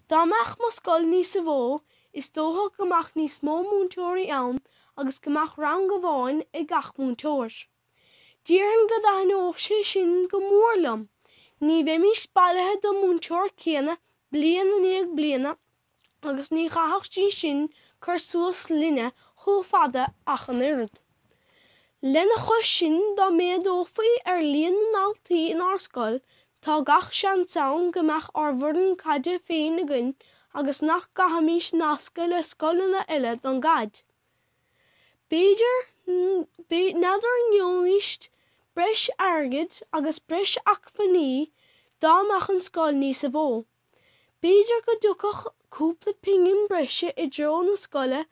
Dámach mo scoil níos sa bhó, is dócha gomach níos mó múntóirí ann agus gomach ran go bháin I gach múntóir. Díreann go dtaithnóg sé sin go mór liom. Ní bheith mí spaileithe do múntóir céanna bliana níag bliana agus ní chaithfeach sin chur suas linne chomh fada ach an oiread. Lena chuis sin dá méad ó faoi líon na náltaí in árscoil, tá gach seansán gomach ábhairn caide féin na gcuin agus nach gaithimís nasca le scoileanna eile don gcaid. Nadidir neomhíost breis airgid agus breis acmhainní dámach an scoil níos sa bhó. B'fhéidir go dtugach cúpla pingin breise I dtreo na scoile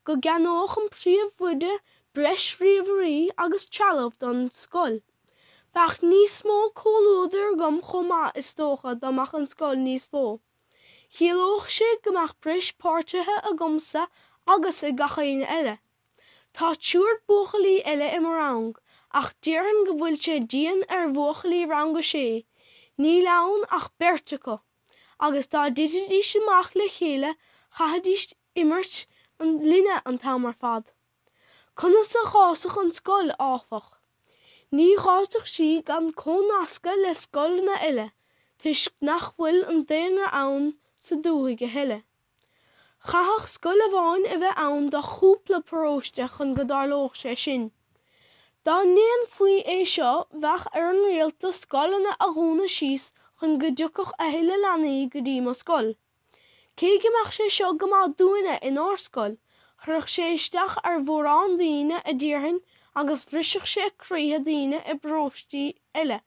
go gceanóch an príomhmhuide breis riamharí agus trealamh don scoil. Bheadh níos mó comhlúidir gom chomh is dócha dámach an scoil níos mó. Chiallódh sé gomach breis páirtithe a gcomsa agus I gachéine eile. Tá túirt buachalaí eile I mar rang, ach díreann go bhfuil sé díon bhuachalaí rang go sé, ní leann ach beirte go. Agus tá d'fhidirtí amach le chéile chaithfidís imirt an linne an tamar fad. Conas a chásach an scoil áfach. Ní chásach sí gan cónasca le scoileanna eile, tuis nach bhfuil an daoine ann sa dúthaige heile. Chaithfeach scoil amháin a bheith ann do chúpla próiste chun go dtarlóg sé sin. Dá ndéan faoi é seo bheadh ar an réalta scoileanna a dhúna síos chun go dtugach a thuile leanaí go dtí mo scoil. Cé gomach sé seo go maith dúine in árscoil, chuirfeadh sé isteach ar mhórán daoine a dtíorthain agus bhriseadh sé críthe daoine I bróistí eile.